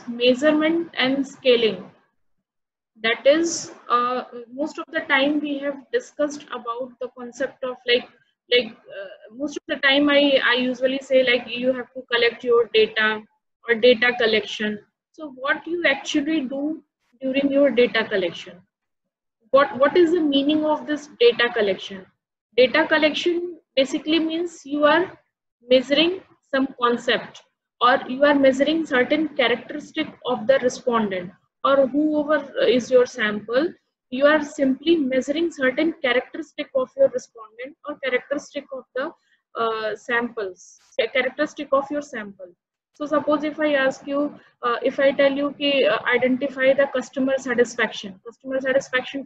measurement and scaling. That is, most of the time we have discussed about the concept of most of the time I usually say like you have to collect your data or data collection. So what you actually do during your data collection? What is the meaning of this data collection? Data collection basically means you are measuring some concept, or you are measuring certain characteristic of the respondent or whoever is your sample. You are simply measuring certain characteristic of your respondent or characteristic of the characteristic of your sample. So suppose if I ask you, if I tell you कि identify the customer satisfaction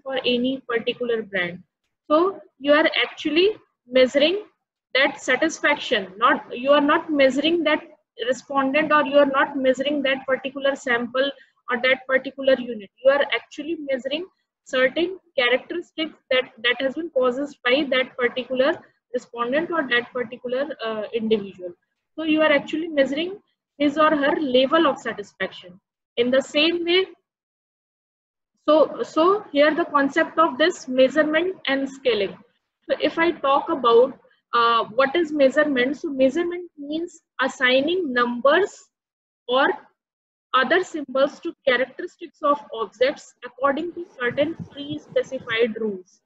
for any particular brand. So you are actually measuring that satisfaction. Not, you are not measuring that respondent, or you are not measuring that particular sample or that particular unit. You are actually measuring certain characteristics that has been caused by that particular respondent or that particular individual. So you are actually measuring his or her level of satisfaction. In the same way, so here the concept of this measurement and scaling. So if I talk about what is measurement, so measurement means assigning numbers or other symbols to characteristics of objects according to certain pre-specified rules.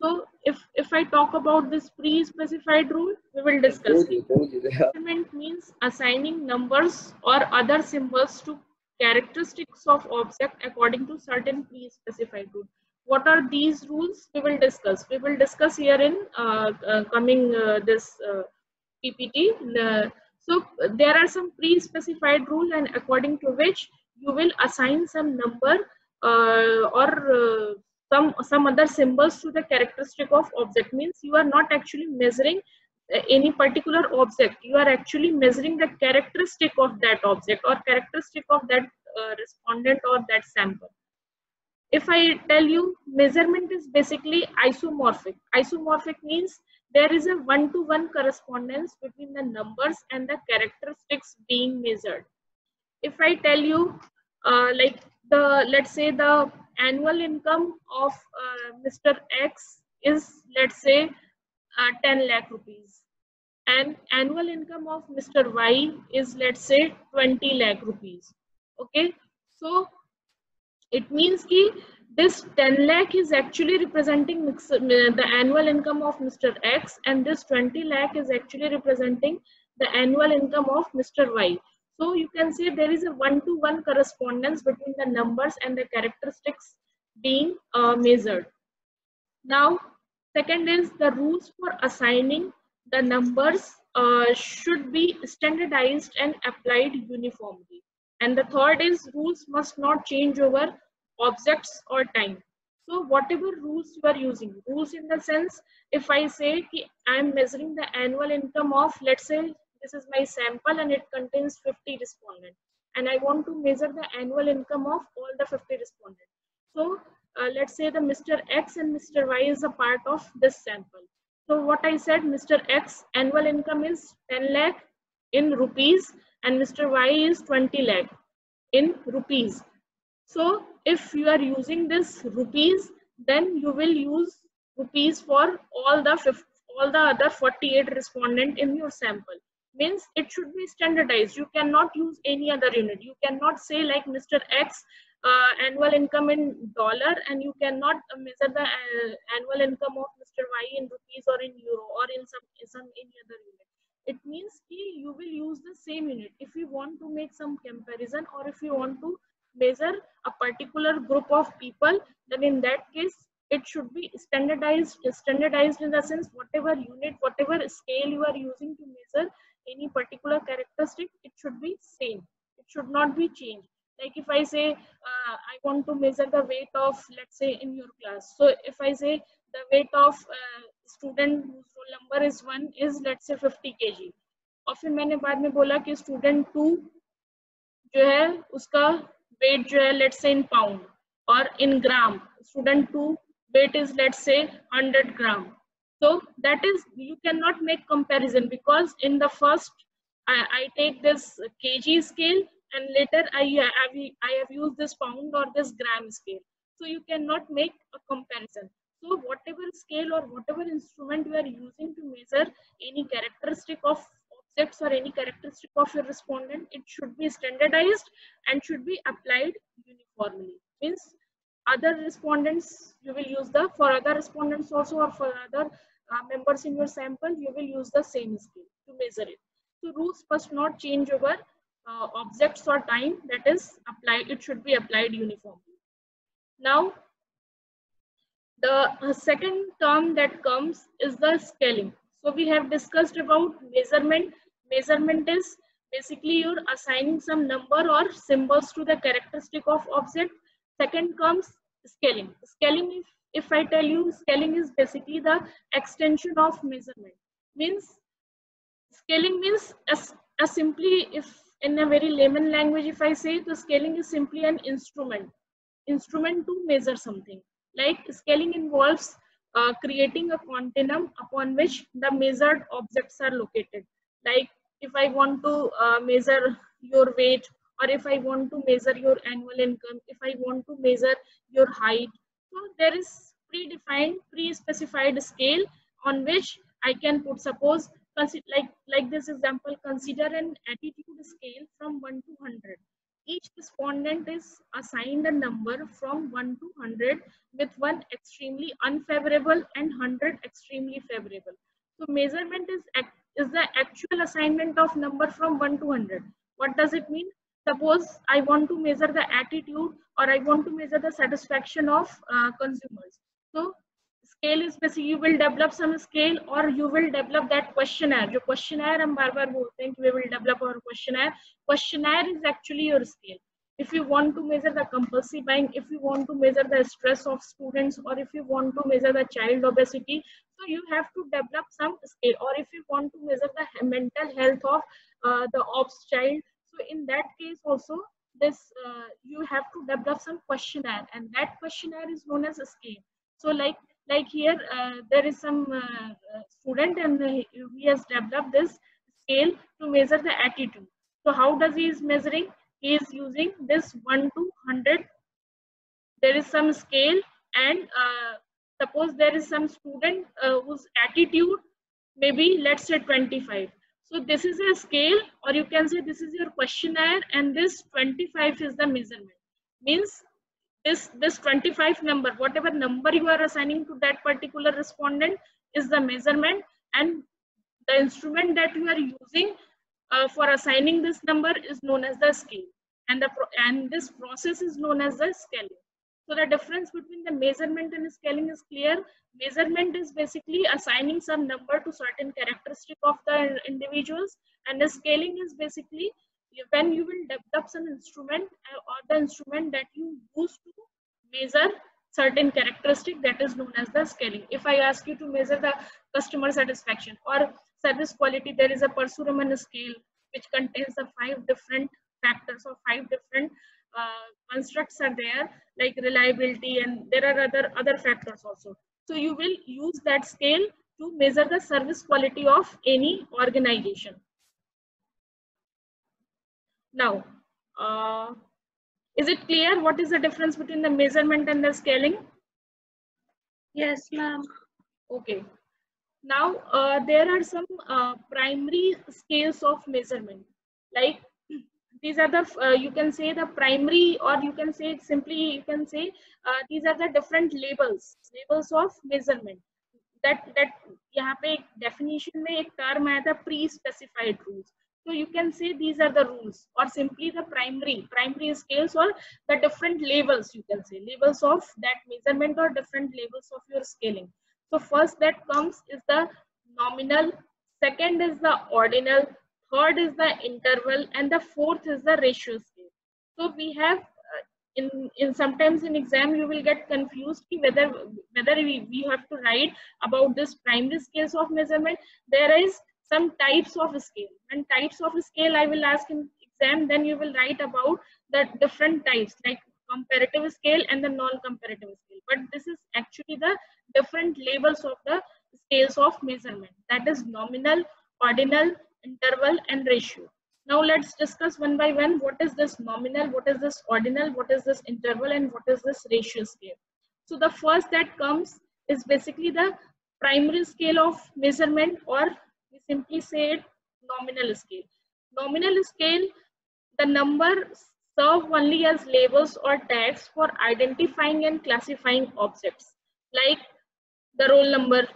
So if I talk about this pre-specified rule, we will discuss it. Measurement means assigning numbers or other symbols to characteristics of object according to certain pre-specified rule. What are these rules? We will discuss. We will discuss here in coming this PPT. So there are some pre-specified rule, and according to which you will assign some number or some other symbols to the characteristic of object. Means you are not actually measuring any particular object, you are actually measuring the characteristic of that object or characteristic of that respondent or that sample. If I tell you, measurement is basically isomorphic. Isomorphic means there is a one-to-one correspondence between the numbers and the characteristics being measured. If I tell you, like let's say the annual income of Mr. X is, let's say, 10 lakh rupees, and annual income of Mr. Y is, let's say, 20 lakh rupees. Okay, so it means कि this 10 lakh is actually representing the annual income of Mr. X, and this 20 lakh is actually representing the annual income of Mr. Y. So you can say there is a one-to-one correspondence between the numbers and the characteristics being measured. Now, second is the rules for assigning the numbers should be standardized and applied uniformly. And the third is rules must not change over objects or time. So whatever rules you are using, rules in the sense, if I say I am measuring the annual income of, let's say this is my sample and it contains 50 respondents, and I want to measure the annual income of all the 50 respondents. So let's say the Mr. X and Mr. Y is a part of this sample. So what I said, Mr. X annual income is 10 lakh in rupees and Mr. Y is 20 lakh in rupees. So if you are using this rupees, then you will use rupees for all the other 48 respondent in your sample. Means it should be standardized. You cannot use any other unit. You cannot say like Mr. X annual income in dollar, and you cannot measure the annual income of Mr. Y in rupees or in euro or in some any other unit. It means you will use the same unit. If you want to make some comparison, or if you want to measure a particular group of people, then in that case it should be standardized in the sense whatever unit, whatever scale you are using to measure any particular characteristic, it should be same. It should not be changed. Like if I say I want to measure the weight of, let's say, in your class, so if I say the weight of student whose roll number is 1 is, let's say, 50 kg, और फिर मैंने बाद में बोला कि student 2 जो है उसका weight जो है, let's say, in pound or in gram, student 2 weight is, let's say, 100 gram. So that is, you cannot make comparison, because in the first I take this kg scale, and later I have used this pound or this gram scale. So you cannot make a comparison. So whatever scale or whatever instrument you are using to measure any characteristic of objects or any characteristic of your respondent, it should be standardized and should be applied uniformly. Means other respondents you will use the, for other respondents also, or for other members in your sample, you will use the same scale to measure it. So rules must not change over objects or time, that is applied, it should be applied uniformly. Now the second term that comes is the scaling. So we have discussed about measurement. Measurement is basically you're assigning some number or symbols to the characteristic of object. Second comes scaling. Scaling, if I tell you, scaling is basically the extension of measurement. Means scaling means as simply, if in a very layman language, if I say, the scaling is simply an instrument to measure something. Like scaling involves creating a continuum upon which the measured objects are located. Like if I want to measure your weight, or if I want to measure your annual income, if I want to measure your height, so there is predefined, pre-specified scale on which I can put. Suppose like this example, consider an attitude scale from 1 to 100. Each respondent is assigned a number from 1 to 100, with 1 extremely unfavorable and 100 extremely favorable. So measurement is the actual assignment of number from 1 to 100. What does it mean? Suppose I want to measure the attitude, or I want to measure the satisfaction of consumers. So scale is basically, you will develop some scale, or you will develop that questionnaire. जो questionnaire हम बार बार बोलते हैं कि we will develop our questionnaire. Questionnaire is actually your scale. If you want to measure the compulsive buying, if you want to measure the stress of students, or if you want to measure the child obesity, so you have to develop some scale. Or if you want to measure the mental health of the ops child, so in that case also, this you have to develop some questionnaire, and that questionnaire is known as a scale. So like here there is some student, and he has developed this scale to measure the attitude. So how does he is measuring? He is using this 1 to 100. There is some scale, and suppose there is some student whose attitude maybe, let's say, 25. So this is a scale, or you can say this is your questionnaire, and this 25 is the measurement. Means this 25 number, whatever number you are assigning to that particular respondent, is the measurement, and the instrument that you are using for assigning this number is known as the scale, and this process is known as the scaling. So the difference between the measurement and scaling is clear. Measurement is basically assigning some number to certain characteristic of the individuals, and the scaling is basically when you will develop some instrument or the instrument that you use to measure certain characteristic, that is known as the scaling. If I ask you to measure the customer satisfaction or service quality, there is a Parsuram scale which contains the 5 different factors, or 5 different constructs are there, like reliability, and there are other factors also. So you will use that scale to measure the service quality of any organization. Now, is it clear what is the difference between the measurement and the scaling? Yes, ma'am. Okay. Now, there are some primary scales of measurement. Like these are the, you can say the primary, or you can say simply, you can say these are the different labels of measurement. That यहाँ पे एक definition में एक term आया था pre-specified rules. So you can say these are the rules, or simply the primary scales, or the different labels, you can say labels of that measurement, or different labels of your scaling. So first that comes is the nominal, second is the ordinal, third is the interval, and the fourth is the ratio scale. So we have in sometimes in exam you will get confused whether we have to write about this primary scales of measurement. There is some types of scale, and types of scale I will ask in exam, then you will write about the different types, like comparative scale and the non-comparative scale. But this is actually the different labels of the scales of measurement, that is nominal, ordinal, interval, and ratio. Now let's discuss one by one. What is this nominal? What is this ordinal? What is this interval? And what is this ratio scale? So the first that comes is basically the primary scale of measurement, or we simply say it nominal scale. Nominal scale, the number serve only as labels or tags for identifying and classifying objects, like the roll number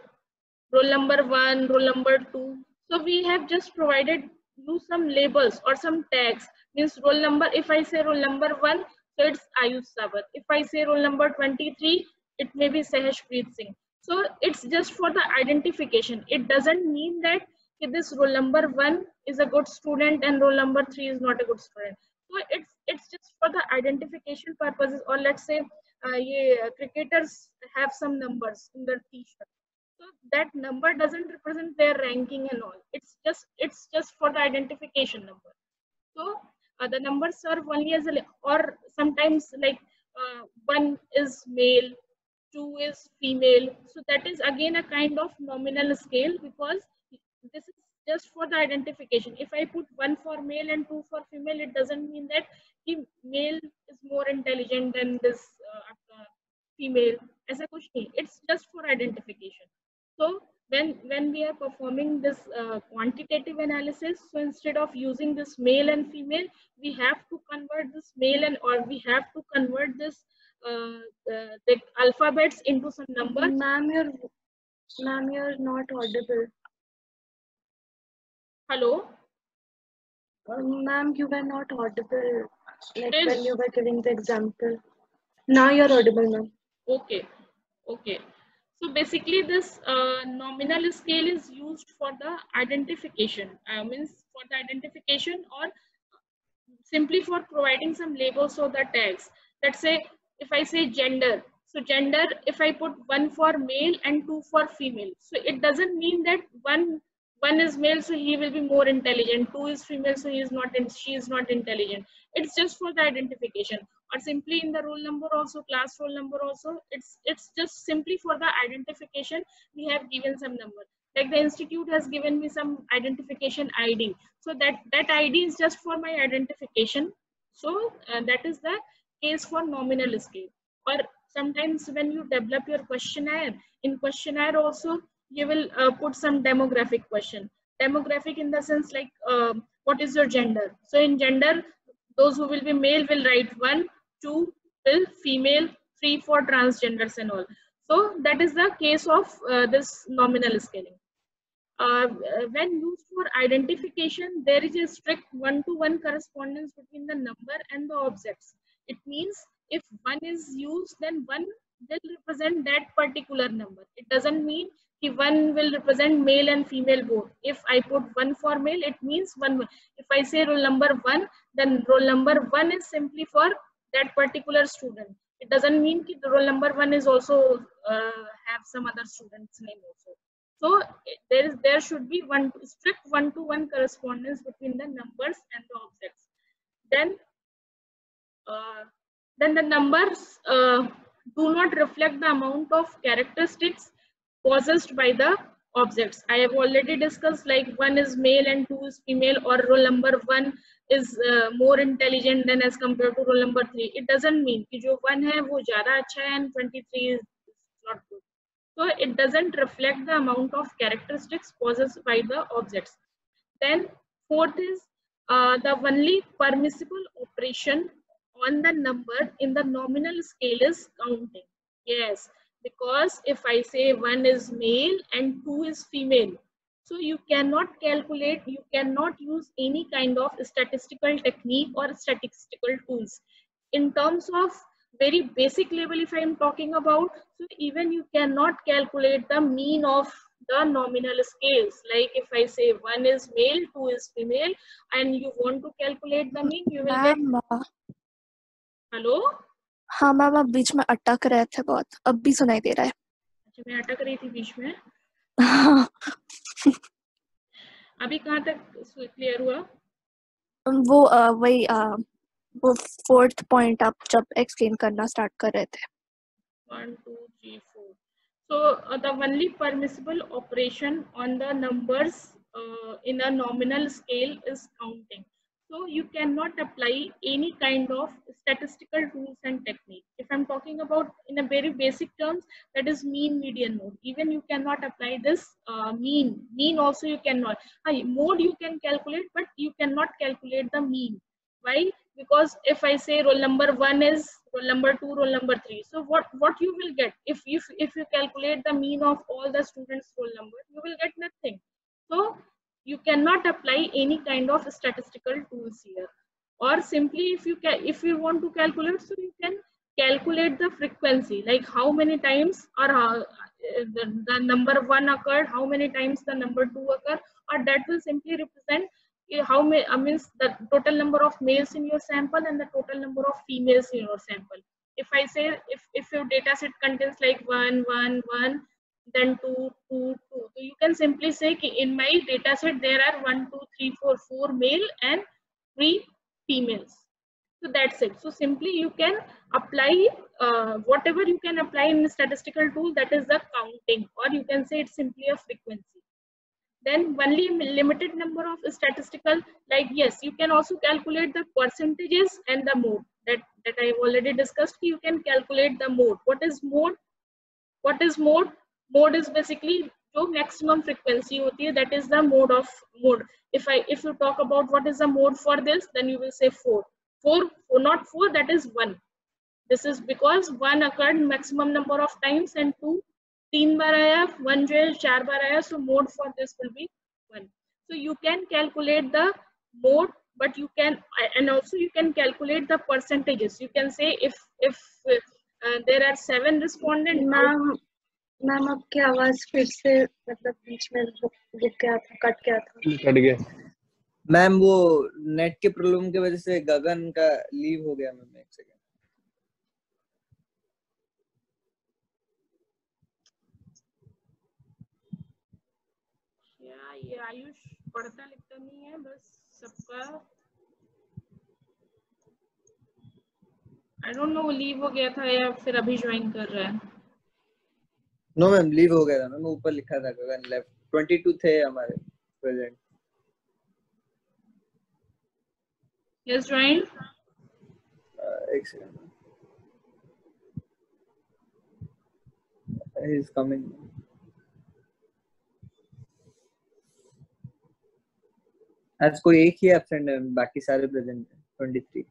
1, roll number 2. So we have just provided you some labels or some tags. Means roll number, if I say roll number 1, so it's Ayush Sabat. If I say roll number 23, it may be Sahashpreet Singh. So it's just for the identification. It doesn't mean that this roll number 1 is a good student and roll number 3 is not a good student. So it's just for the identification purposes. Or let's say cricketers have some numbers in their t-shirt, so that number doesn't represent their ranking and all. It's just for the identification number. So the numbers serve only as a, or sometimes like 1 is male, 2 is female. So that is again a kind of nominal scale, because this is just for the identification. If I put 1 for male and 2 for female, it doesn't mean that the male is more intelligent than this female. ऐसा कुछ नहीं. It's just for identification. So when we are performing this quantitative analysis, so instead of using this male and female, we have to convert this male and, or we have to convert this the alphabets into some numbers. Ma'am, you're not audible. Hello. Ma'am, you were not audible. Like when you were giving the example. Now you're audible, ma'am. Okay. Okay. So basically this nominal scale is used for the identification, means for the identification, or simply for providing some labels or the tags. Let's say if I say gender, so gender, if I put 1 for male and 2 for female, so it doesn't mean that one is male, so he will be more intelligent, 2 is female, so she is not intelligent. It's just for the identification. Or simply in the roll number also, class roll number also, it's just simply for the identification. We have given some number, like the institute has given me some identification ID, so that ID is just for my identification. So that is the case for nominal scale. Or sometimes when you develop your questionnaire, in questionnaire also you will put some demographic question. Demographic in the sense like what is your gender. So in gender, those who will be male will write 1, 2 will female, 3 for transgenders and all. So that is the case of this nominal scaling. When used for identification, there is a strict one-to-one correspondence between the number and the objects. It means if 1 is used, then 1 will represent that particular number. It doesn't mean if 1 will represent male and female both. If I put 1 for male, it means 1. If I say roll number 1, then roll number 1 is simply for that particular student. It doesn't mean that the roll number 1 is also have some other student's name also. So there should be strict one-to-one correspondence between the numbers and the objects. Then the numbers do not reflect the amount of characteristics possessed by the objects. I have already discussed, like 1 is male and 2 is female, or roll number 1 is more intelligent than as compared to roll number 3. It doesn't mean कि जो 1 है वो ज़्यादा अच्छा है and 23 is not good. So it doesn't reflect the amount of characteristics possessed by the objects. Then fourth is the only permissible operation on the number in the nominal scale is counting. Yes, because if I say 1 is male and 2 is female, so you cannot calculate, you cannot use any kind of statistical technique or statistical tools. In terms of very basic level, if I am talking about, so even you cannot calculate the mean of the nominal scales. Like if I say 1 is male, 2 is female, and you want to calculate the mean, you will get. Hello. हाँ ma'am, आप बीच में अटक रहे थे बहुत, अब भी सुनाई दे रहा है. अच्छा, मैं अटक रही थी बीच में. अभी कहाँ तक क्लियर हुआ? वो वही वो फोर्थ पॉइंट आप जब एक्सप्लेन करना स्टार्ट कर रहे थे. 1, 2, 3, 4. So the only permissible operation on the numbers in a nominal scale is counting. So you cannot apply any kind of statistical tools and technique. If I'm talking about in a very basic terms, that is mean, median, mode. Even you cannot apply this mean. Mean also you cannot. Mode you can calculate, but you cannot calculate the mean. Why? Because if I say roll number 1 is roll number 2, roll number 3. So what you will get if you calculate the mean of all the students' roll number, you will get nothing. So you cannot apply any kind of statistical tools here. Or simply if you want to calculate, so you can calculate the frequency, like how many times or how the number 1 occurred, how many times the number 2 occurred, or that will simply represent how many means the total number of males in your sample and the total number of females in your sample. If I say if your data set contains like 1 1 1 then 2 2 2, so you can simply say in my data set there are 1 2 3 4 4 male and 3 females. So that's it. So simply you can apply whatever you can apply in the statistical tool, that is the counting, or you can say it's simply a frequency. Then only limited number of statistical, like yes, you can also calculate the percentages and the mode that I've already discussed. You can calculate the mode. What is mode? What is mode? Mode is basically जो maximum frequency होती है, that is the mode of mode. If you talk about what is the mode for this, then you will say 4. 4 not 4, that is 1. This is because 1 occurred maximum number of times and 2 3 बार आया, 1 जो है 4 बार आया, so mode for this will be 1. So you can calculate the mode, but you can and also you can calculate the percentages. You can say if there are 7 respondents. Ma'am आपकी आवाज फिर से मतलब बीच में रुक गया था, कट गया। मैम वो नेट के प्रॉब्लम की वजह से गगन का लीव हो गया मैम, एक सेकंड। ये आयुष पढ़ता लिखता नहीं है, बस सबका आई डोंट नो लीव हो गया था या फिर अभी ज्वाइन कर रहा है। नो मैम लीव हो गया था मैम, ऊपर लिखा था गगन लेफ्ट। 22 थे हमारे प्रेजेंट। Yes join. एक सेकंड, ही इज कमिंग। आज कोई एक ही एब्सेंट है, बाकी सारे प्रेजेंट हैं। 23।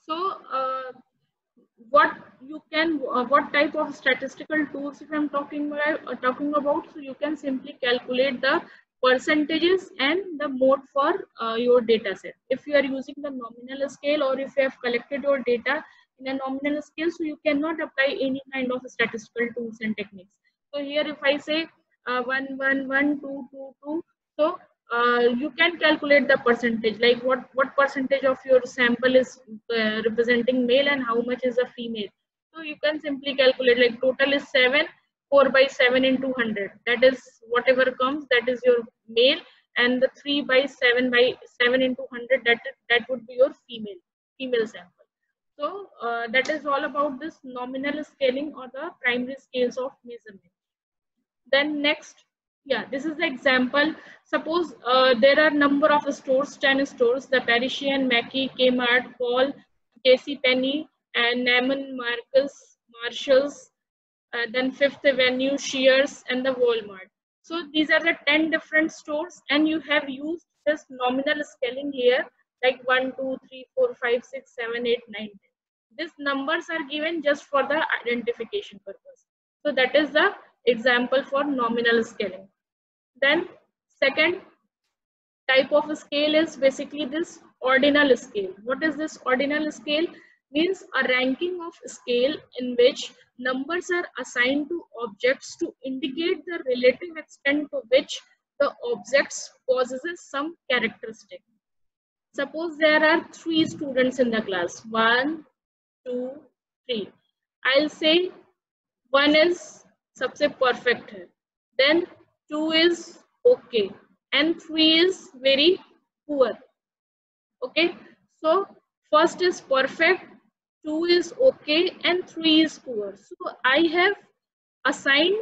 So what type of statistical tools if I'm talking about, so you can simply calculate the percentages and the mode for your data set. If you are using the nominal scale, or if you have collected your data in a nominal scale, so you cannot apply any kind of statistical tools and techniques. So here if I say 1 1 1 2 2 2, so you can calculate the percentage, like what percentage of your sample is representing male and how much is a female. So you can simply calculate, like total is 7, 4 by 7 into 100, that is whatever comes, that is your male, and the 3 by 7 into 100, that would be your female sample. So that is all about this nominal scaling or the primary scales of measurement. Then next, yeah, this is the example. Suppose there are number of stores, 10 stores, the Parisian, Mackey, Kmart, Paul, JC Penney, and Neiman Marcus, Marshalls, then Fifth Avenue, Shears, and the Walmart. So these are the 10 different stores, and you have used this nominal scaling here, like 1, 2, 3, 4, 5, 6, 7, 8, 9, 10. These numbers are given just for the identification purpose. So that is the example for nominal scaling. Then second type of scale is basically this ordinal scale. What is this ordinal scale? Means a ranking of scale in which numbers are assigned to objects to indicate the relative extent to which the objects possesses some characteristic. Suppose there are 3 students in the class, 1, 2, 3. I'll say 1 is सबसे perfect है, then 2 is okay, and 3 is very poor. Okay, so first is perfect, 2 is okay, and 3 is poor. So I have assigned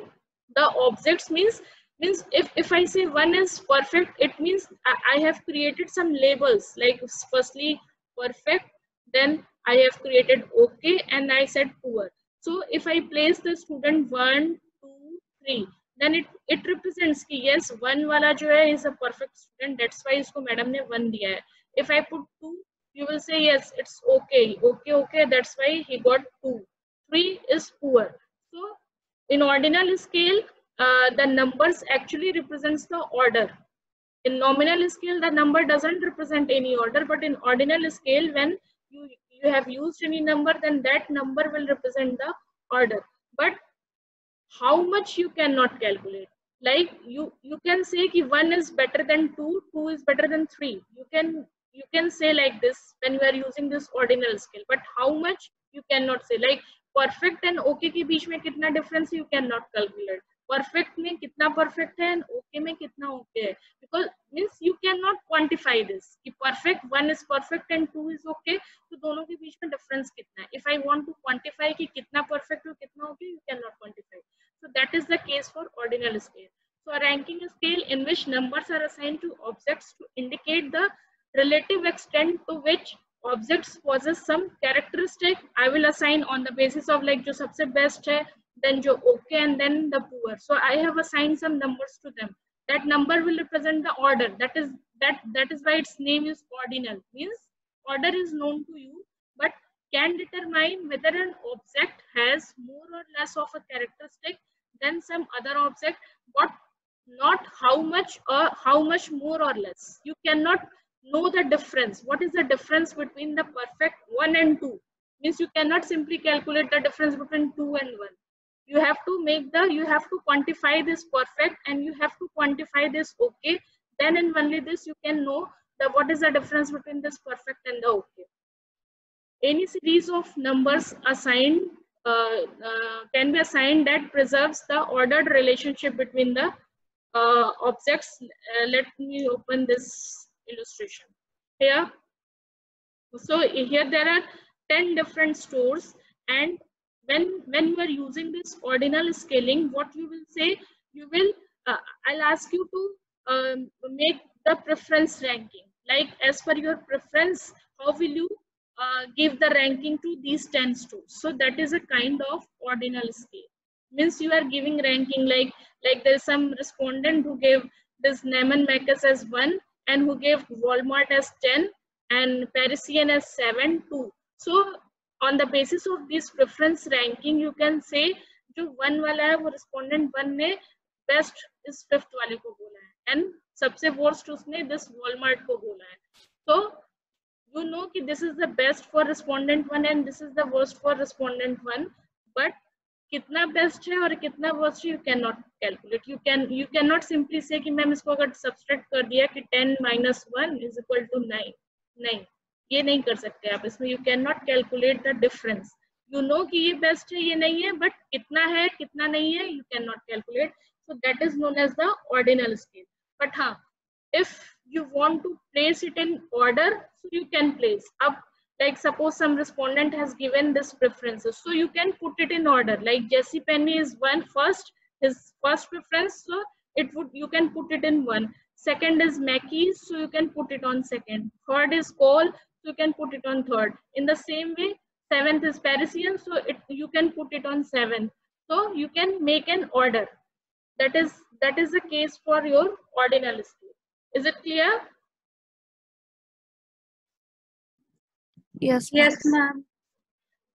the objects means if I say 1 is perfect, it means I have created some labels, like firstly perfect, then I have created okay, and I said poor. So if I place the student 1, 2, 3, then it represents कि yes, 1 वाला जो है is a perfect student, that's why इसको madam ने 1 दिया है. If I put 2, you will say yes, it's okay, okay, that's why he got 2. 3 is poor. So in ordinal scale, the numbers actually represents the order. In nominal scale, the number doesn't represent any order, but in ordinal scale, when you have used any number, then that number will represent the order. But how much you cannot calculate. Like you can say कि 1 is better than 2, 2 is better than 3. You can say like this when you are using this ordinal scale, but how much you cannot say. Like perfect and okay के बीच में कितना difference you cannot calculate. Perfect में कितना perfect है and okay में कितना okay है, because means you cannot quantify this कि perfect 1 is perfect and 2 is okay, तो दोनों के बीच में difference कितना है. If I want to quantify कि कितना perfect और कितना okay, you cannot quantify. So that is the case for ordinal scale. So a ranking scale in which numbers are assigned to objects to indicate the relative extent to which objects possess some characteristic, I will assign on the basis of like जो सबसे best है, then जो okay, and then the poor. So I have assigned some numbers to them. That number will represent the order. That is why its name is ordinal. Means order is known to you, but can determine whether an object has more or less of a characteristic than some other object, but not how much or how much more or less. You cannot know the difference. What is the difference between the perfect 1 and 2? Means you cannot simply calculate the difference between 2 and 1. You have to quantify this perfect and you have to quantify this okay. Then and only this you can know what is the difference between this perfect and the okay. Any series of numbers assigned can be assigned that preserves the ordered relationship between the objects. Let me open this illustration here. So here there are 10 different stores, and when you are using this ordinal scaling, what you will say, you will I'll ask you to make the preference ranking. Like as per your preference, how will you give the ranking to these 10 stores? So that is a kind of ordinal scale. Means you are giving ranking, like there is some respondent who gave this Neiman Marcus as 1 and who gave Walmart as 10 and Parisian as 7, 2. So on the basis of this preference ranking, you can say जो 1 वाला है वो respondent 1 ने best इस 5th वाले को बोला है and सबसे worst उसने this Walmart को बोला है. So you know कि this is the best for respondent 1 and this is the worst for respondent 1, but कितना best है और कितना worst है you cannot calculate. You cannot simply say कि मैम इसको अगर subtract कर दिया कि 10 minus 1 is equal to 9. नहीं, ये नहीं कर सकते आप इसमें. You cannot calculate the difference. You know कि ये best है ये नहीं है, but कितना है कितना नहीं है you cannot calculate. So that is known as the ordinal scale. But हाँ, if you want to place it in order, so you can place up. Like suppose some respondent has given this preferences, so you can put it in order. Like Jesse Penny is his first preference, so you can put it in 1. Second is Mackey's, so you can put it on 2nd. Third is Cole, so you can put it on 3rd. In the same way, 7th is Parisian, so you can put it on 7th. So you can make an order. That is the case for your ordinal scale. Is it clear? Yes. Yes, ma'am.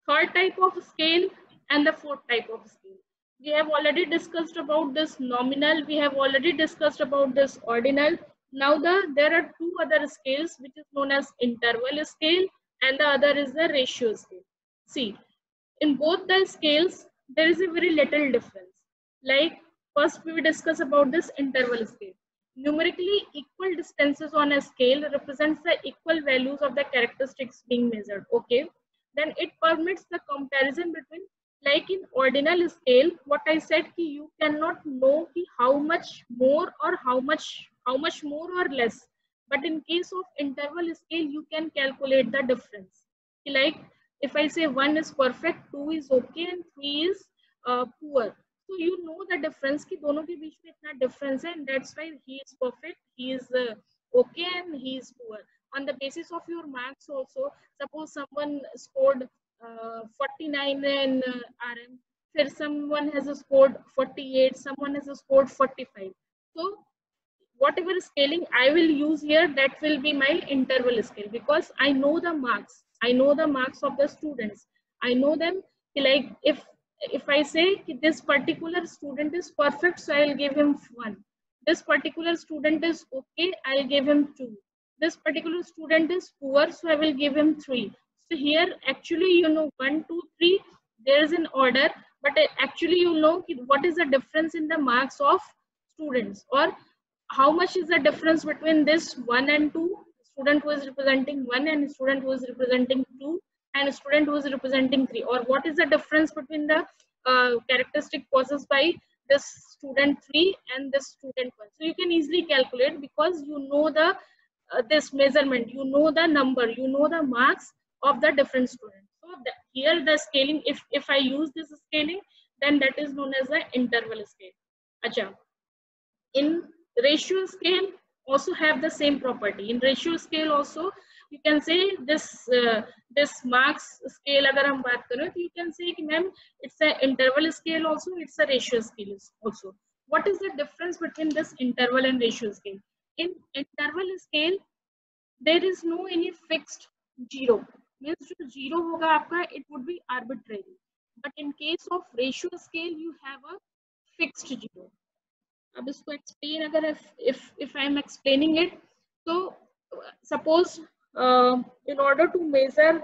Third type of scale and the fourth type of scale. We have already discussed about this nominal. We have already discussed about this ordinal. Now there are two other scales which is known as interval scale and the other is the ratio scale. See, in both the scales, there is a very little difference. Like first we will discuss about this interval scale. Numerically equal distances on a scale represents the equal values of the characteristics being measured. Okay. Then it permits the comparison between, like in ordinal scale, what I said कि you cannot know कि how much more or how much more or less. But in case of interval scale, you can calculate the difference. Like if I say 1 is perfect, 2 is okay, and 3 is poor. So you know the difference कि दोनों के बीच में इतना difference है, and that's why he is perfect, he is okay, and he is poor. On the basis of your marks also, suppose someone scored 49 in RM, फिर someone has scored 48, someone has scored 45. So whatever scaling I will use here, that will be my interval scale, because I know the marks. I know the marks of the students. I know them. Like if I say this particular student is perfect, so I'll give him 1. This particular student is okay, I'll give him 2. This particular student is poor, so I will give him 3. So here actually you know 1, 2, 3. There is an order, but actually you know what is the difference in the marks of students, or how much is the difference between this 1 and 2, student who is representing 1 and student who is representing 2, and student who is representing 3, or what is the difference between the characteristic possessed by this student 3 and this student 1. So you can easily calculate, because you know the this measurement, you know the number, you know the marks of the different students. So here the scaling, if I use this scaling, then that is known as the interval scale. Acha. In ratio scale also have the same property. In ratio scale also you can say this this marks scale agar hum baat kare, you can say ki ma'am it's a interval scale also, it's a ratio scale also. What is the difference between this interval and ratio scale? In interval scale there is no any fixed zero, means jo zero hoga aapka it would be arbitrary, but in case of ratio scale you have a fixed zero. अब इसको explain अगर if I am explaining it, so suppose in order to measure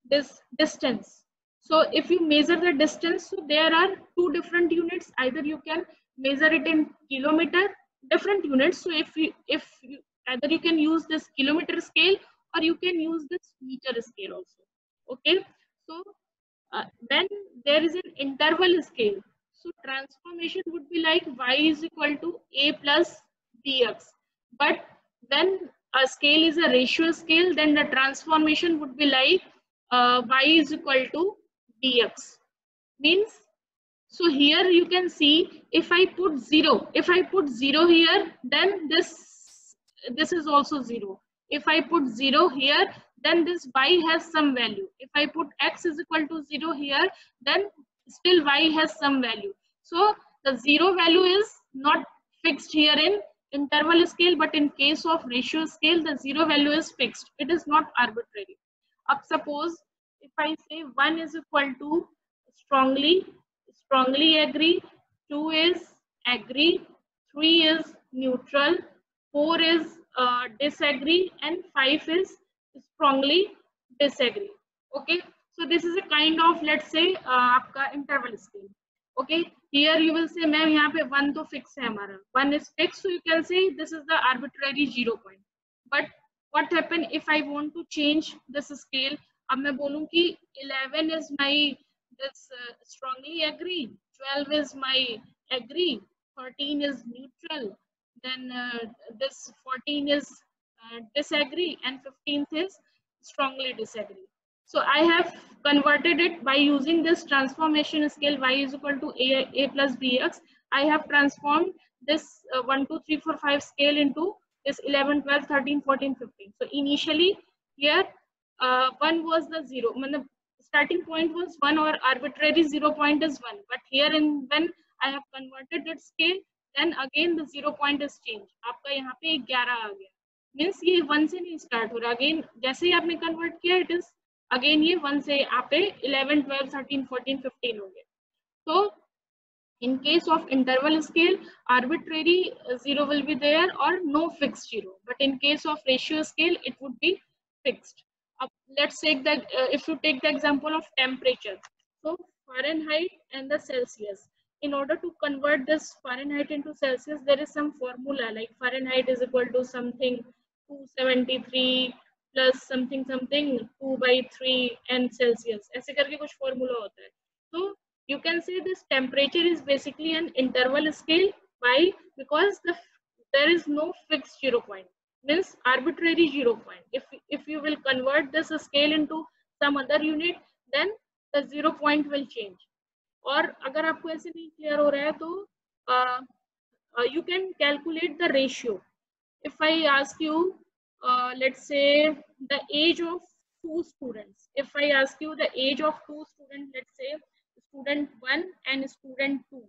this distance, so if you measure the distance, so there are 2 different units. Either you can measure it in kilometer, different units. So if you either you can use this kilometer scale or you can use this meter scale also. Okay, so then there is an interval scale. So transformation would be like y is equal to a plus bx. But when a scale is a ratio scale, then the transformation would be like y is equal to bx. Means, so here you can see if I put 0, here, then this is also 0. If I put 0 here, then this y has some value. If I put x is equal to 0 here, then still y has some value. So the 0 value is not fixed here in interval scale, but in case of ratio scale, the 0 value is fixed. It is not arbitrary. Up suppose if I say 1 is equal to strongly agree, 2 is agree, 3 is neutral, 4 is disagree, and 5 is strongly disagree. Okay, so this is a kind of, let's say, आपका interval scale. Okay, here you will say ma'am यहाँ पे 1 तो fix है हमारा, 1 is fixed, so you can say this is the arbitrary 0 point. But what happen if I want to change this scale? अब मैं बोलूँ कि 11 is my this strongly agree, 12 is my agree, 13 is neutral, then this 14 is disagree, and 15th is strongly disagree. So I have converted it by using this transformation scale y is equal to a plus bx. I have transformed this 1, 2, 3, 4, 5 scale into this 11, 12, 13, 14, 15. So initially here 1 was the 0. Starting point was 1, or arbitrary 0 point is 1. But here when I have converted that scale, then again the 0 point is changed. आपका यहाँ पे 11 आ गया. Means ये 1 से नहीं start हो रहा. Again जैसे ही आपने convert किया, it is again ये 1 से आप पे 11, 12, 13, 14, 15 हो गया. So in case of interval scale, arbitrary 0 will be there or no fixed 0. But in case of ratio scale, it would be fixed. Let's take that if you take the example of temperature. So Fahrenheit and the Celsius. In order to convert this Fahrenheit into Celsius, there is some formula like Fahrenheit is equal to something 273 plus something 2/3 and Celsius. ऐसे करके कुछ formula होता है. So you can say this temperature is basically an interval scale. Why? Because there is no fixed 0 point. Means arbitrary 0 point. If you will convert this scale into some other unit, then the 0 point will change. और अगर आपको ऐसे नहीं clear हो रहा है तो you can calculate the ratio. If I ask you, let's say the age of two students. If I ask you the age of two students, let's say student 1 and student 2.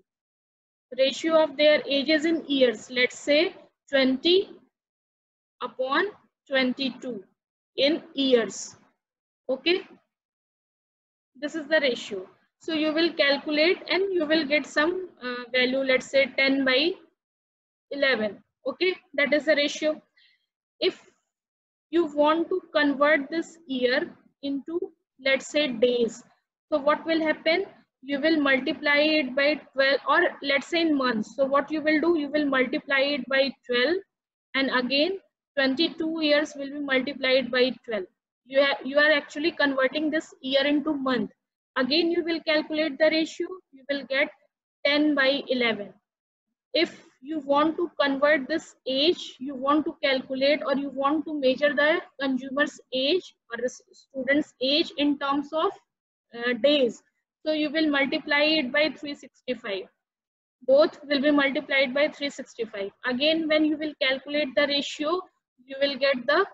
Ratio of their ages in years, let's say 20 upon 22 in years. Okay, this is the ratio. So you will calculate and you will get some value, let's say 10 by 11. Okay, that is the ratio. If you want to convert this year into, let's say, days, so what will happen? You will multiply it by 12, or let's say in months. So what you will do, you will multiply it by 12, and again 22 years will be multiplied by 12. You are actually converting this year into month. Again you will calculate the ratio, you will get 10 by 11. If you want to convert this age, you want to calculate or you want to measure the consumer's age or the student's age in terms of days, so you will multiply it by 365. Both will be multiplied by 365. Again, when you will calculate the ratio, you will get the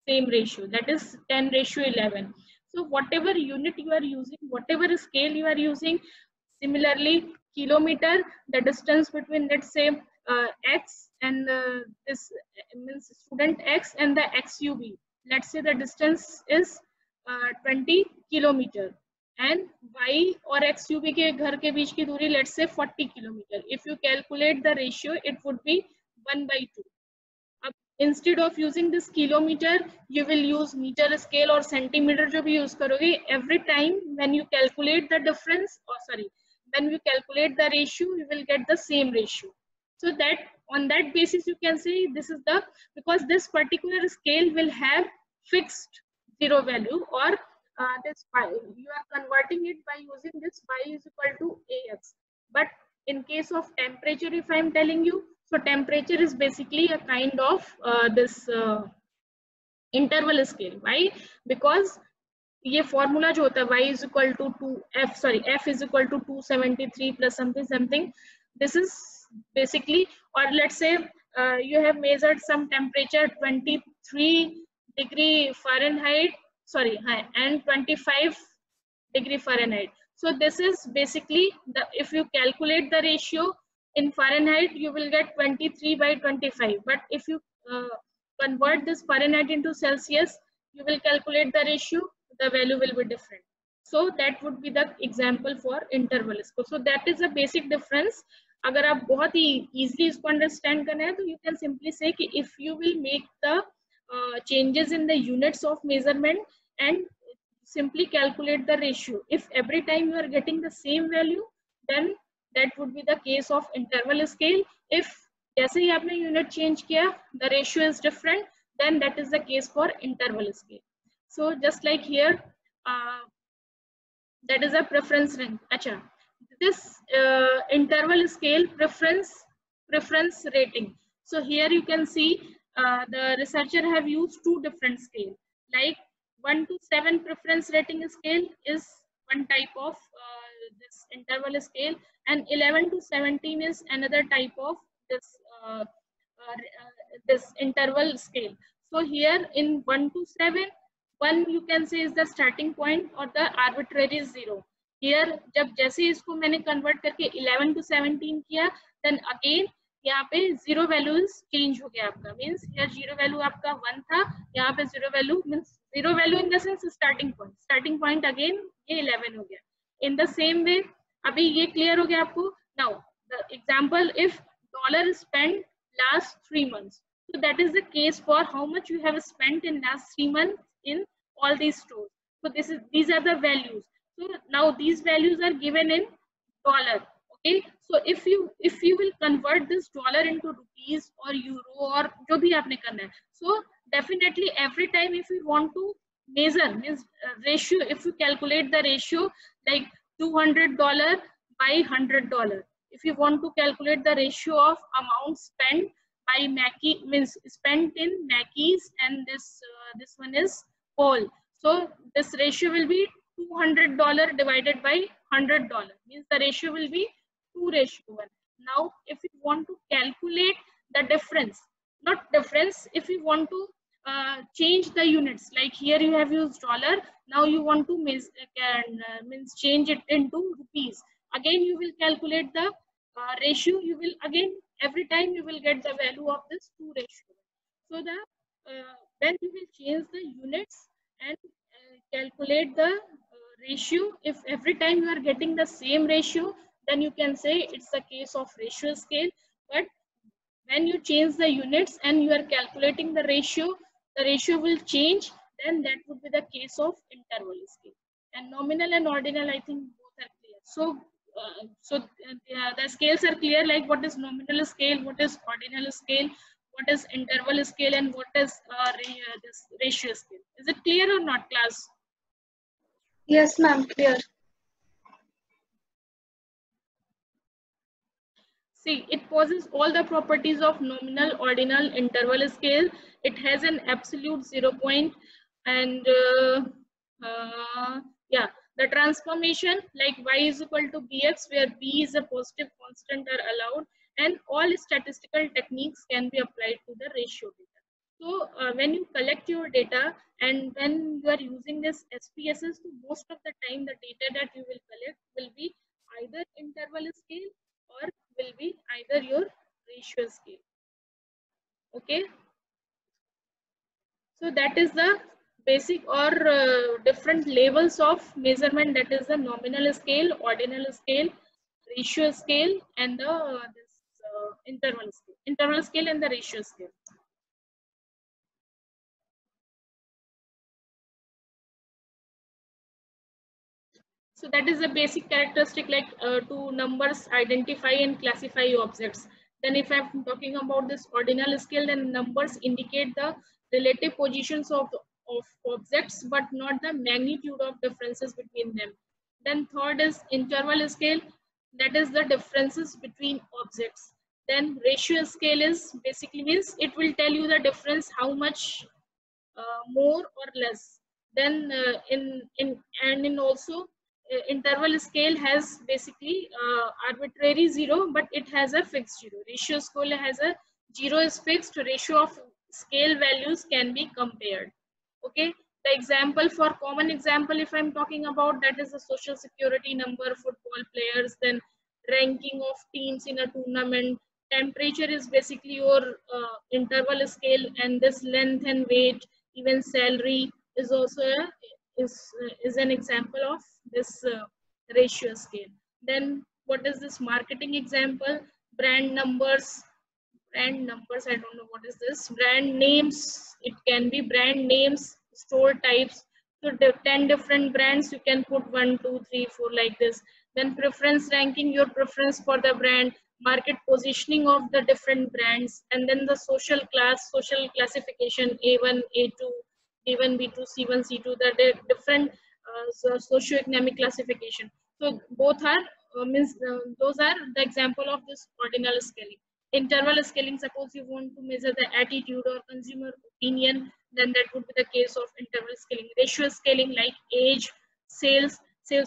same ratio, that is 10:11. So whatever unit you are using, whatever scale you are using, similarly kilometer, the distance between, let's say, x and this means student x and the xub, let's say the distance is 20 kilometer, and y or xub के घर के बीच की दूरी, let's say 40 kilometer. If you calculate the ratio, it would be 1/2. Instead of using this kilometer, you will use meter scale or centimeter जो भी use करोगे. Every time when you calculate the difference, or sorry, when you calculate the ratio, you will get the same ratio. So that on that basis you can say this is the, because this particular scale will have fixed zero value, or this y, you are converting it by using this y is equal to ax. But in case of temperature, if I am telling you, so temperature is basically a kind of this interval scale. Why? Because ये formula जो होता है y is equal to 2 f is equal to 273 plus something. This is basically, or let's say you have measured some temperature 23 degree Fahrenheit, sorry, and 25 degree Fahrenheit. So this is basically the, if you calculate the ratio in Fahrenheit, you will get 23 by 25. But if you convert this Fahrenheit into Celsius, you will calculate the ratio, the value will be different. So that would be the example for interval score. So that is a basic difference. अगर आप बहुत ही easily इसको understand करना है, तो you can simply say कि if you will make the changes in the units of measurement and simply calculate the ratio. If every time you are getting the same value, then that would be the case of interval scale. If जैसे ही आपने unit change किया, the ratio is different, then that is the case for interval scale. So just like here, that is a preference rank. Acha, this interval scale preference rating. So here you can see the researcher have used two different scales, like 1 to 7 preference rating scale is one type of this interval scale, and 11 to 17 is another type of this interval scale. So here in 1 to 7, 1 you can say is the starting point or the arbitrary zero. Here जब जैसे इसको मैंने convert करके 11 to 17 किया, then again यहाँ पे zero values change हो गया आपका, means here zero value आपका 1 था, यहाँ पे zero value means zero value in the sense starting point again ये 11 हो गया. In the same way, अभी ये clear हो गया आपको. Now the example, if dollar is spent last 3 months, so that is the case for how much you have spent in last 3 months in all these stores. So these are the values. So now these values are given in dollar. Okay, so if you will convert this dollar into rupees or euro or जो भी आपने करना है, so definitely every time if you want to measure means ratio, if you calculate the ratio like $200 by $100, if you want to calculate the ratio of amount spent by Mackie, means spent in Mackey's, and this one is Paul, so this ratio will be $200 divided by $100, means the ratio will be 2:1. Now if you want to calculate the difference, not difference, if you want to change the units, like here you have used dollar, now you want to means change it into rupees, again you will calculate the ratio, you will again every time you will get the value of this 2:1. So the then you will change the units and calculate the ratio. If every time you are getting the same ratio, then you can say it's a case of ratio scale. But when you change the units and you are calculating the ratio will change, then that would be the case of interval scale. And nominal and ordinal, I think both are clear. So the scales are clear, like what is nominal scale, what is ordinal scale, what is interval scale, and what is this ratio scale. Is it clear or not, class? Yes, ma'am, clear. See, it possesses all the properties of nominal, ordinal, interval scale. It has an absolute 0 point, and yeah, the transformation like y is equal to bx, where b is a positive constant are allowed, and all statistical techniques can be applied to the ratio data. So when you collect your data and when you are using this SPSS, so most of the time the data that you will collect will be either interval scale or will be either your ratio scale. Okay, so that is the basic or different levels of measurement, that is the nominal scale, ordinal scale, ratio scale, and the interval scale and the ratio scale. So that is the basic characteristic, like two numbers identify and classify objects. Then if I'm talking about this ordinal scale, then numbers indicate the relative positions of objects, but not the magnitude of differences between them. Then third is interval scale, that is the differences between objects. Then ratio scale is basically means it will tell you the difference, how much more or less. Then in also interval scale has basically arbitrary 0, but it has a fixed 0. Ratio scale has a 0 is fixed, ratio of scale values can be compared. Okay, the example for common example, if I'm talking about, that is the social security number, football players, then ranking of teams in a tournament. Temperature is basically your interval scale, and this length and weight, even salary is also is an example of this ratio scale. Then what is this marketing example? Brand numbers, I don't know what is this. Brand names, it can be brand names, store types. So 10 different brands, you can put 1, 2, 3, 4 like this. Then preference ranking, your preference for the brand, market positioning of the different brands, and then the social class, social classification, A1, A2, B1, B2, C1, C2, the different socioeconomic classification. So both are those are the example of this ordinal scaling. Interval scaling, suppose you want to measure the attitude or consumer opinion, then that would be the case of interval scaling. Ratio scaling, like age, sales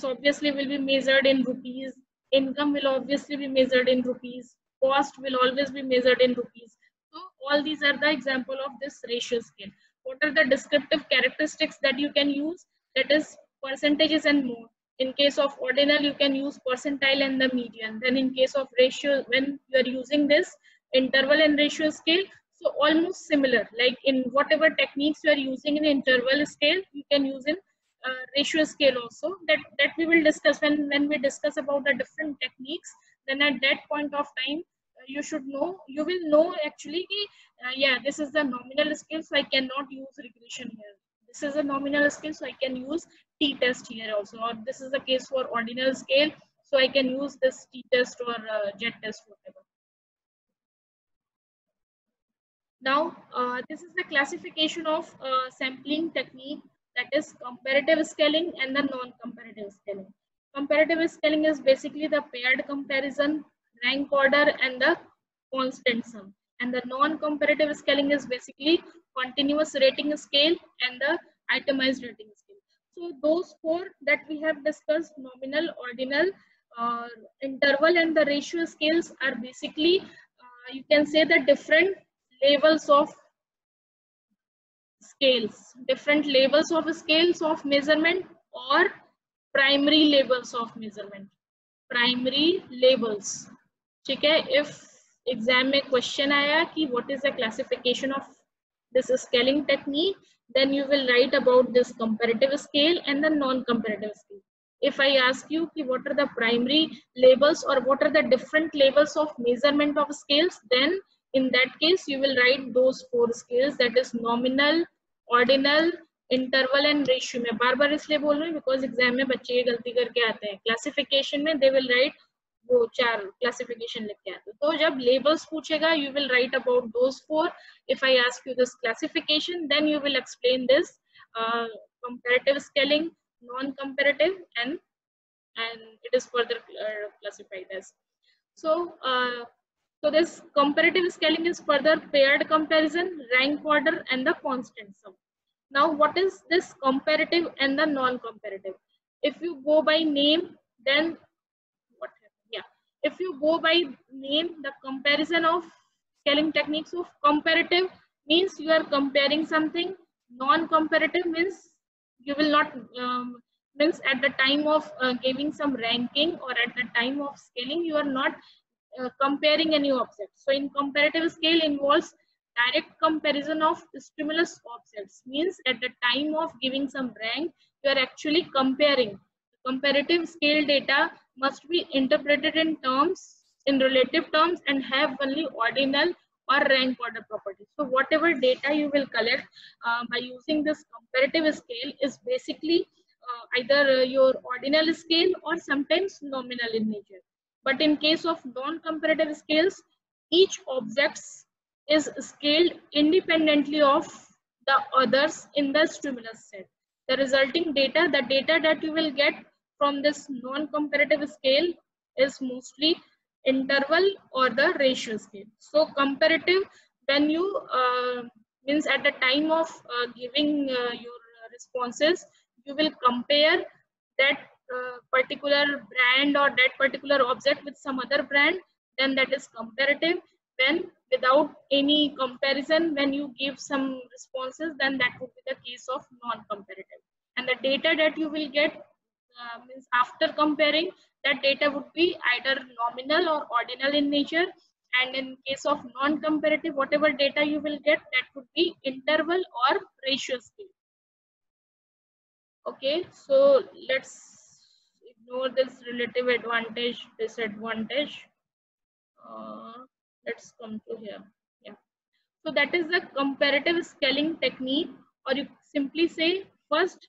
obviously will be measured in rupees, income will obviously be measured in rupees, cost will always be measured in rupees. So all these are the example of this ratio scale. What are the descriptive characteristics that you can use? That is percentages and more. In case of ordinal, you can use percentile and the median. Then in case of ratio, when you are using this interval and ratio scale, so almost similar, like in whatever techniques you are using in interval scale, you can use in ratio scale also. That we will discuss when we discuss about the different techniques. Then at that point of time, you should know, you will know actually, yeah, this is the nominal scale, so I cannot use regression here. This is a nominal scale, so I can use t-test here also, or this is the case for ordinal scale, so I can use this t-test or z-test, whatever. Now this is the classification of sampling technique, that is comparative scaling and the non-comparative scaling. Comparative scaling is basically the paired comparison, rank order, and the constant sum. And the non-comparative scaling is basically continuous rating scale and the itemized rating scale. So those four that we have discussed, nominal, ordinal, interval and the ratio scales, are basically you can say the different levels of scales, different levels of scales of measurement, or primary levels of measurement, primary levels. ठीक है, if exam में question आया कि what is the classification of this scaling technique, then you will write about this comparative scale and the non-comparative scale. If I ask you कि what are the primary labels or what are the different levels of measurement of scales, then in that case you will write those four scales, that is nominal, ordinal, interval and ratio में बार बार इसलिए बोल रही हूँ because exam में बच्चे ये गलती करके आते हैं, क्लासिफिकेशन में दे विल राइट वो 4 क्लासिफिकेशन लिख के आते हैं, तो जब लेबल्स पूछेगा you will write about those 4. If I ask you this classification then you will explain this comparative scaling, non-comparative, and it is further classified as. So this comparative scaling is further paired comparison, rank order, and the constant sum. Now, what is this comparative and the non-comparative? If you go by name, then what happens? Yeah, if you go by name, the comparison of scaling techniques of comparative means you are comparing something. Non-comparative means you will not means at the time of giving some ranking or at the time of scaling you are not comparing any object. So in comparative scale involves direct comparison of stimulus objects, means at the time of giving some rank you are actually comparing. Comparative scale data must be interpreted in terms, in relative terms, and have only ordinal or rank order properties. So whatever data you will collect by using this comparative scale is basically either your ordinal scale or sometimes nominal in nature. But in case of non-comparative scales, each object is scaled independently of the others in the stimulus set. The resulting data, the data that you will get from this non-comparative scale is mostly interval or the ratio scale. So comparative, when you means at the time of giving your responses, you will compare that particular brand or that particular object with some other brand, then that is comparative. When without any comparison, when you give some responses, then that would be the case of non-comparative. And the data that you will get means after comparing, that data would be either nominal or ordinal in nature. And in case of non-comparative, whatever data you will get, that would be interval or ratio scale. Okay, so let's ignore this relative advantage, disadvantage. Let's come to here. Yeah, so that is the comparative scaling technique, or you simply say first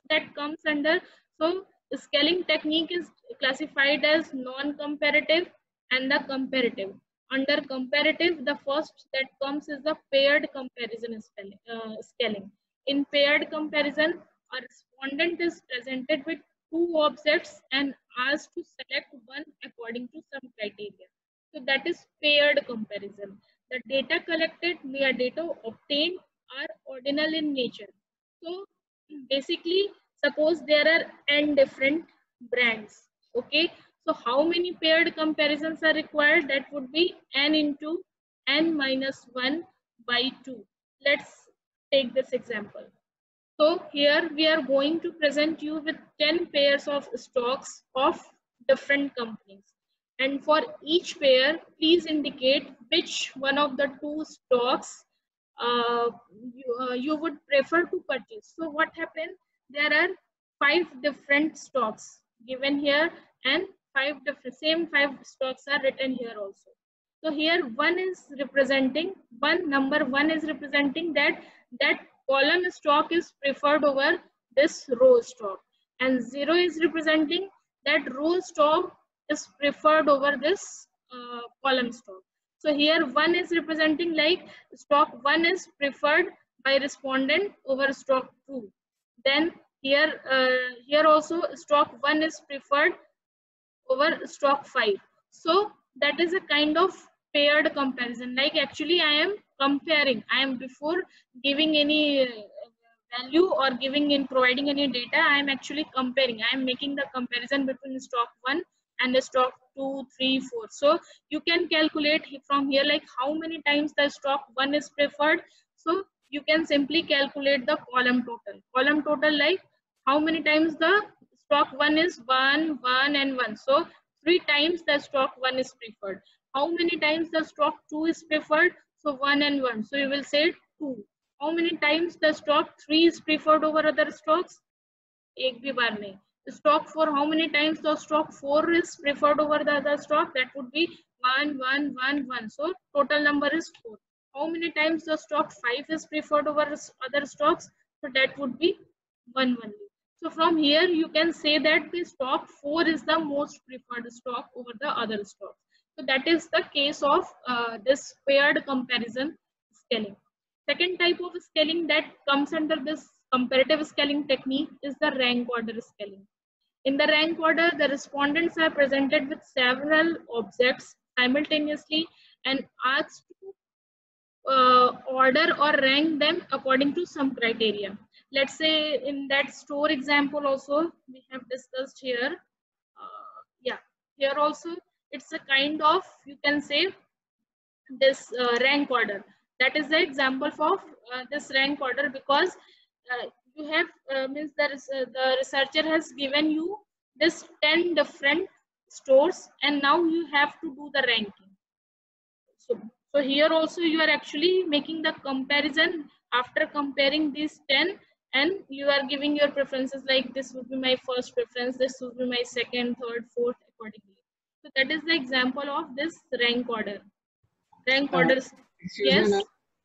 that comes under. So the scaling technique is classified as non-comparative and the comparative. Under comparative, the first that comes is the paired comparison scaling. In paired comparison, a respondent is presented with two objects and asked to select one according to some criteria. So that is paired comparison. The data collected via data obtained are ordinal in nature. So basically, suppose there are n different brands. Okay, so how many paired comparisons are required? That would be n into n minus 1 by 2. Let's take this example. So here we are going to present you with 10 pairs of stocks of different companies. And for each pair, please indicate which one of the two stocks you would prefer to purchase. So what happened? There are 5 different stocks given here, and 5 different same 5 stocks are written here also. So here one is representing number 1 is representing that column stock is preferred over this row stock, and 0 is representing that row stock is preferred over this column stock. So here 1 is representing like stock 1 is preferred by respondent over stock 2. Then here also stock 1 is preferred over stock 5. So that is a kind of paired comparison. Like actually I am comparing. I am before giving any value or providing any data. I am actually comparing. I am making the comparison between stock 1 and the stock 2, 3, 4. So you can calculate from here like how many times the stock 1 is preferred. So you can simply calculate the column total. Column total like how many times the stock 1 is 1, 1 and 1. So 3 times the stock 1 is preferred. How many times the stock 2 is preferred? So 1 and 1. So you will say 2. How many times the stock 3 is preferred over other stocks? एक भी बार नहीं. The stock 4, how many times the stock 4 is preferred over the other stock? That would be 1, 1, 1, 1. So total number is 4. How many times the stock 5 is preferred over other stocks? So that would be 1 only. So from here you can say that the stock 4 is the most preferred stock over the other stocks. So that is the case of this paired comparison scaling. Second type of scaling that comes under this comparative scaling technique is the rank order scaling. In the rank order, the respondents are presented with several objects simultaneously and asked to order or rank them according to some criteria. Let's say in that store example also we have discussed here. Here also it's a kind of, you can say, this rank order. That is the example of this rank order, because you have means the researcher has given you this 10 different stores and now you have to do the ranking. So here also you are actually making the comparison after comparing these 10, and you are giving your preferences like this would be my first preference, this would be my second, third, fourth accordingly. So that is the example of this rank order. Rank orders. Yes.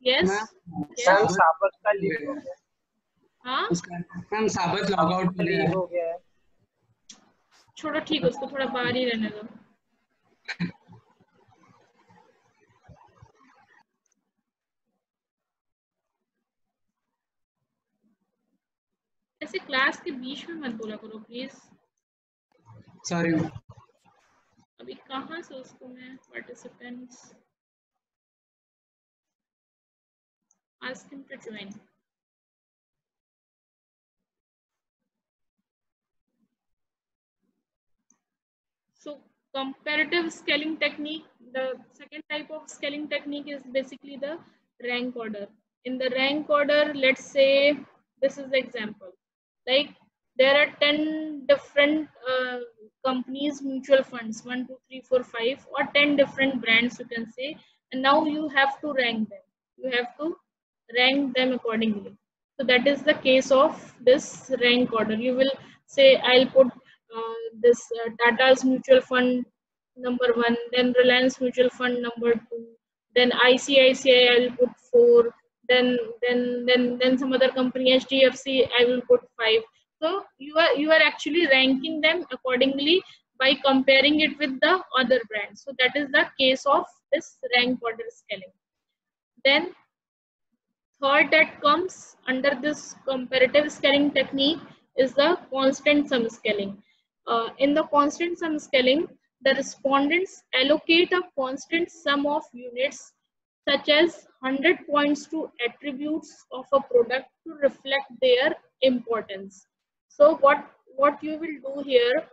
Yes. Ma'am साबत का leave हो गया. हाँ ma'am साबत log out हो गया है. छोड़ो, ठीक है, उसको थोड़ा बाहर ही रहने दो. ऐसे क्लास के बीच में मत बोला करो प्लीज. सॉरी. अभी कहाँ से उसको मैं participants ask him to join. So comparative scaling technique, the second type of scaling technique is basically the rank order. In the rank order, let's say this is the example. Like there are 10 different companies, mutual funds, 1, 2, 3, 4, 5, or 10 different brands you can say, and now you have to rank them. You have to rank them accordingly. So that is the case of this rank order. You will say I'll put this Tata's mutual fund number 1, then Reliance mutual fund number 2, then ICICI I'll put 4, then some other company HDFC I will put 5. So you are actually ranking them accordingly by comparing it with the other brands. So that is the case of this rank order scaling. Then third that comes under this comparative scaling technique is the constant sum scaling. In the constant sum scaling, the respondents allocate a constant sum of units such as 100 points to attributes of a product to reflect their importance. So what you will do here,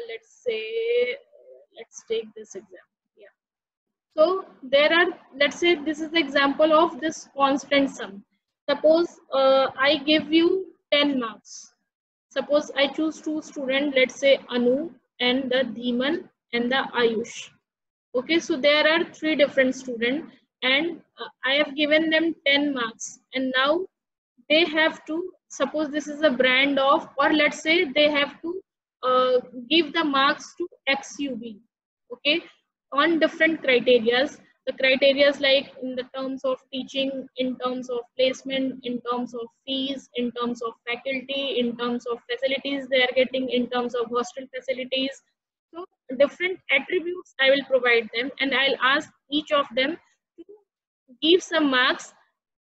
let's take this example. So there are, let's say this is the example of this constant sum. Suppose I give you 10 marks. Suppose I choose 2 students, let's say Anu and the Dhiman and the Ayush. Okay, so there are 3 different students and I have given them 10 marks, and now they have to, suppose this is a brand of, or let's say they have to give the marks to XUV. Okay, on different criterias. The criterias like in the terms of teaching, in terms of placement, in terms of fees, in terms of faculty, in terms of facilities they are getting, in terms of hostel facilities. So different attributes I will provide them, and I'll ask each of them to give some marks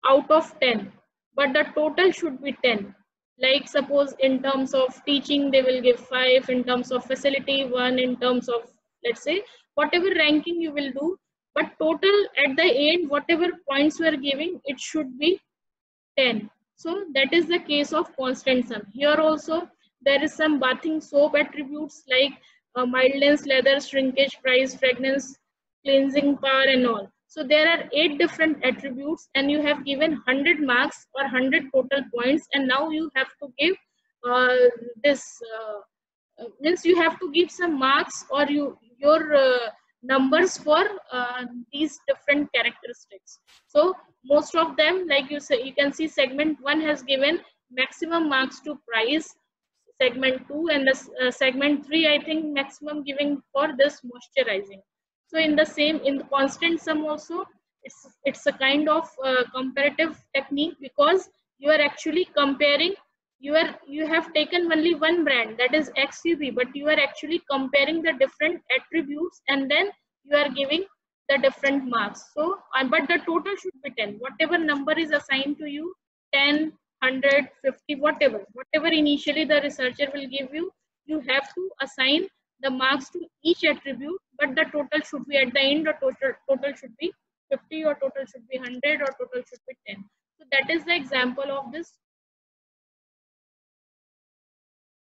out of 10, but the total should be 10. Like suppose in terms of teaching they will give 5, in terms of facility 1, in terms of, let's say, whatever ranking you will do, but total at the end, whatever points we are giving, it should be 10. So that is the case of constant sum. Here also there is some bathing soap attributes like mildness, leather, shrinkage, price, fragrance, cleansing power and all. So there are 8 different attributes and you have given 100 marks or 100 total points, and now you have to give means you have to give some marks or your numbers for these different characteristics. So most of them, like you can see segment 1 has given maximum marks to price, segment 2 and the segment 3 I think maximum giving for this moisturizing. So in the constant sum also, it's a kind of comparative technique, because you are actually comparing, you have taken only one brand, that is XUV, but you are actually comparing the different attributes and then you are giving the different marks. So but the total should be 10, whatever number is assigned to you, 10, 100, 50, whatever initially the researcher will give you, you have to assign the marks to each attribute, but the total should be at the end, or total should be 50, or total should be 100, or total should be 10. So that is the example of this